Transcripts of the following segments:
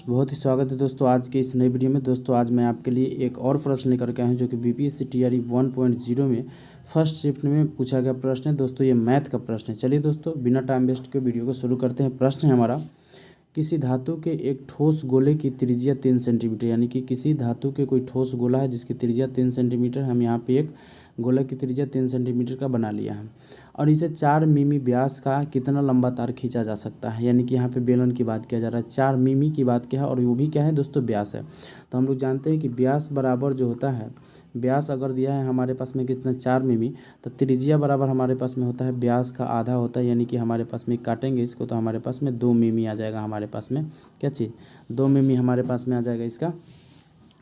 बहुत ही स्वागत है दोस्तों आज के इस नई वीडियो में। दोस्तों आज मैं आपके लिए एक और प्रश्न लेकर के आया हूँ जो कि बीपीएससी टीआरई 1.0 में फर्स्ट शिफ्ट में पूछा गया प्रश्न है। दोस्तों ये मैथ का प्रश्न है। चलिए दोस्तों बिना टाइम वेस्ट के वीडियो को शुरू करते हैं। प्रश्न है हमारा, किसी धातु के एक ठोस गोले की त्रिज्या 3 सेंटीमीटर, यानी कि किसी धातु के कोई ठोस गोला है जिसकी त्रिज्या 3 सेंटीमीटर। हम यहाँ पे एक गोला की त्रिज्या 3 सेंटीमीटर का बना लिया है और इसे 4 मिमी व्यास का कितना लंबा तार खींचा जा सकता है। यानी कि यहाँ पे बेलन की बात किया जा रहा है, 4 मिमी की बात क्या है और वो भी क्या है दोस्तों, व्यास है। तो हम लोग जानते हैं कि व्यास बराबर जो होता है, व्यास अगर दिया है हमारे पास में कितना 4 मिमी, तो त्रिज्या बराबर हमारे पास में होता है व्यास का आधा होता है। यानी कि हमारे पास में काटेंगे इसको तो हमारे पास में 2 मिमी आ जाएगा। हमारे पास में क्या चीज़, 2 मिमी हमारे पास में आ जाएगा इसका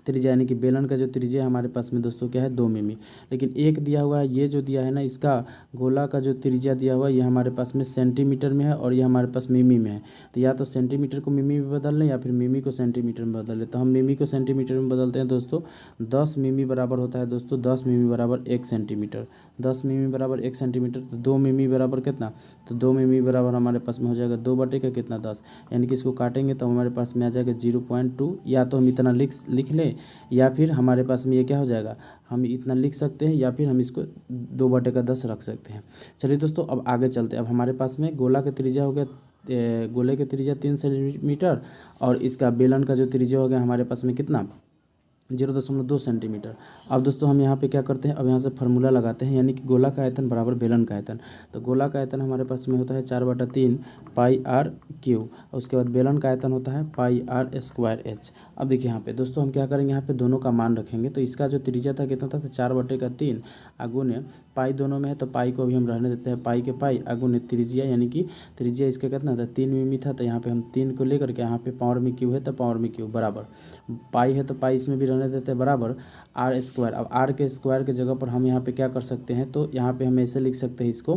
त्रिज्या। यानी कि बेलन का जो त्रिज्या है हमारे पास में दोस्तों क्या है, 2 मिमी। लेकिन एक दिया हुआ है, ये जो दिया है ना, इसका गोला का जो त्रिज्या दिया हुआ है ये हमारे पास में सेंटीमीटर में है और ये हमारे पास मिमी में है। तो या तो सेंटीमीटर को मिमी में बदल लें या फिर मिमी को सेंटीमीटर में बदल लें। तो हम मिमी को सेंटीमीटर में बदलते हैं दोस्तों। 10 मिमी बराबर होता है दोस्तों, 10 मिमी बराबर 1 सेंटीमीटर। 10 मिमी बराबर 1 सेंटीमीटर, तो 2 मिमी बराबर कितना, तो 2 मिमी बराबर हमारे पास में हो जाएगा 2 बटे का कितना, 10। यानी कि इसको काटेंगे तो हमारे पास में आ जाएगा 0.2। या तो हम इतना लिख लें या फिर हमारे पास में ये क्या हो जाएगा, हम इतना लिख सकते हैं या फिर हम इसको 2 बटे का 10 रख सकते हैं। चलिए दोस्तों अब आगे चलते हैं। अब हमारे पास में गोला का त्रिज्या हो गया, गोले की त्रिज्या 3 सेंटीमीटर और इसका बेलन का जो त्रिज्या हो गया हमारे पास में कितना, 0.2 सेंटीमीटर। अब दोस्तों हम यहाँ पे क्या करते हैं, अब यहाँ से फार्मूला लगाते हैं। यानी कि गोला का आयतन बराबर बेलन का आयतन। तो गोला का आयतन हमारे पास में होता है 4/3 पाई आर क्यू। उसके बाद बेलन का आयतन होता है पाई आर स्क्वायर एच। अब देखिए यहाँ पे दोस्तों हम क्या करेंगे, यहाँ पे दोनों का मान रखेंगे। तो इसका जो त्रिज्या था कितना था, 4/3 अगुने पाई, दोनों में है तो पाई को भी हम रहने देते हैं, पाई के पाई अगुने त्रिज्या। यानी कि त्रिज्या इसका कितना था, 3 मिमी था। तो यहाँ पे हम 3 को लेकर के यहाँ पे पावर में क्यू है तो पावर में क्यू बराबर पाई है तो पाई इसमें भी रहने देते हैं बराबर आर स्क्वायर। अब आर के स्क्वायर के जगह पर हम यहाँ पे क्या कर सकते हैं, तो यहाँ पे हम ऐसे लिख सकते हैं इसको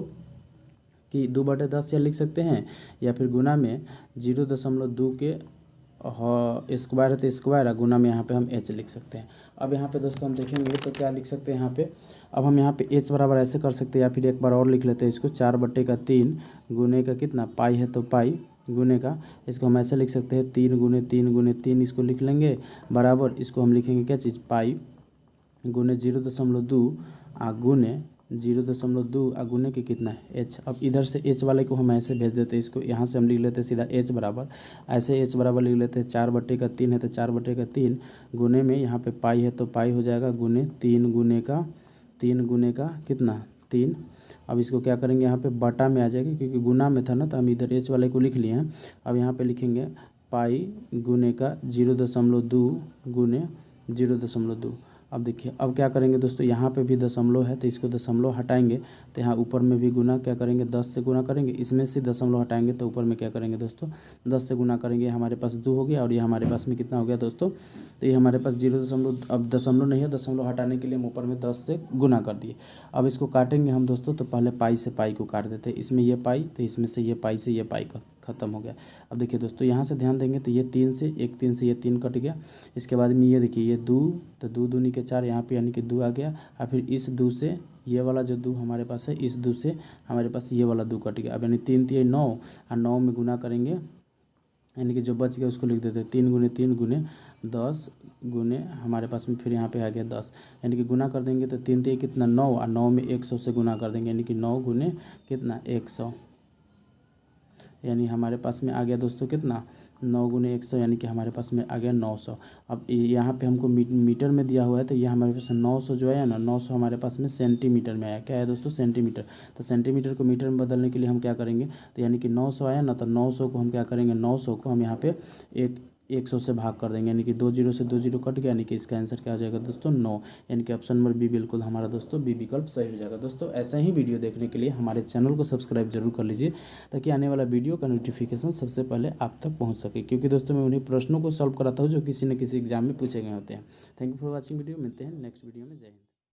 कि 2/10 या लिख सकते हैं या फिर गुना में 0.2 के स्क्वायर है तो स्क्वायर, गुना में यहाँ पे हम एच लिख सकते हैं। अब यहाँ पे दोस्तों हम देखेंगे तो क्या लिख सकते हैं यहाँ पे, अब हम यहाँ पे एच बराबर ऐसे कर सकते हैं या फिर एक बार और लिख लेते हैं इसको, 4/3 गुने का कितना, पाई है तो पाई गुने का, इसको हम ऐसे लिख सकते हैं 3 गुने 3 गुने 3, इसको लिख लेंगे बराबर, इसको हम लिखेंगे क्या चीज़, पाई गुने 0.2 गुने 0.2 गुने के कितना है, एच। अब इधर से एच वाले को हम ऐसे भेज देते हैं, इसको यहाँ से हम लिख लेते हैं सीधा एच बराबर, ऐसे एच बराबर लिख लेते हैं 4/3 है तो 4/3 गुने में यहाँ पे पाई है तो पाई हो जाएगा गुने 3 गुने का कितना, 3। अब इसको क्या करेंगे, यहाँ पे बटा में आ जाएगा क्योंकि गुना में था ना, तो हम इधर एच वाले को लिख लिए हैं। अब यहाँ पे लिखेंगे पाई गुने का 0.2 गुने 0.2। अब देखिए अब क्या करेंगे दोस्तों, यहाँ पे भी दशमलव है तो इसको दशमलव हटाएंगे तो यहाँ ऊपर में भी गुना क्या करेंगे, 10 से गुना करेंगे, इसमें से दशमलव हटाएंगे तो ऊपर में क्या करेंगे दोस्तों, 10 से गुना करेंगे, हमारे पास 2 हो गया और ये हमारे पास में कितना हो गया दोस्तों, तो ये हमारे पास 0. अब दशमलव नहीं है, दशमलव हटाने के लिए हम ऊपर में 10 से गुना कर दिए। अब इसको काटेंगे हम दोस्तों, तो पहले पाई से पाई को काट देते हैं, इसमें ये पाई तो इसमें से ये पाई से ये पाई का खत्म हो गया। अब देखिए दोस्तों यहाँ से ध्यान देंगे तो ये 3 से एक 3 से ये 3 कट गया। इसके बाद में ये देखिए ये 2, तो 2 दूनी के 4 यहाँ पे यानी कि 2 आ गया। और फिर इस 2 से ये वाला जो 2 हमारे पास है, इस 2 से हमारे पास ये वाला 2 कट गया। अब यानी 3 3 9 और 9 में गुना करेंगे, यानी कि जो बच गया उसको लिख देते हैं 3 गुने 3 गुने 10 गुने हमारे पास में फिर यहाँ पे आ गया 10, यानी कि गुना कर देंगे तो 3 3 कितना 9 और 9 में 100 से गुना कर देंगे, यानी कि 9 गुने कितना 100, यानी हमारे पास में आ गया दोस्तों कितना 9 गुने 100, यानी कि हमारे पास में आ गया 900। अब यहाँ पे हमको मीटर में दिया हुआ है तो ये हमारे पास 900 जो है ना, 900 हमारे पास में सेंटीमीटर में आया। क्या है दोस्तों, सेंटीमीटर। तो सेंटीमीटर को मीटर में बदलने के लिए हम क्या करेंगे, तो यानी कि 900 आया ना, तो 900 को हम क्या करेंगे, 900 को हम यहाँ पे 100 से भाग कर देंगे, यानी कि 2 0 से 2 0 कट गया, यानी कि इसका आंसर क्या हो जाएगा दोस्तों 9। यानी कि ऑप्शन नंबर बी बिल्कुल हमारा दोस्तों बी विकल्प सही हो जाएगा। दोस्तों ऐसा ही वीडियो देखने के लिए हमारे चैनल को सब्सक्राइब जरूर कर लीजिए ताकि आने वाला वीडियो का नोटिफिकेशन सबसे पहले आप तक पहुँच सके, क्योंकि दोस्तों मैं उन्हीं प्रश्नों को सॉल्व कराता हूँ जो किसी न किसी एग्जाम में पूछे गए होते हैं। Thank you for watching video, मिलते हैं नेक्स्ट वीडियो में। जय हिंद।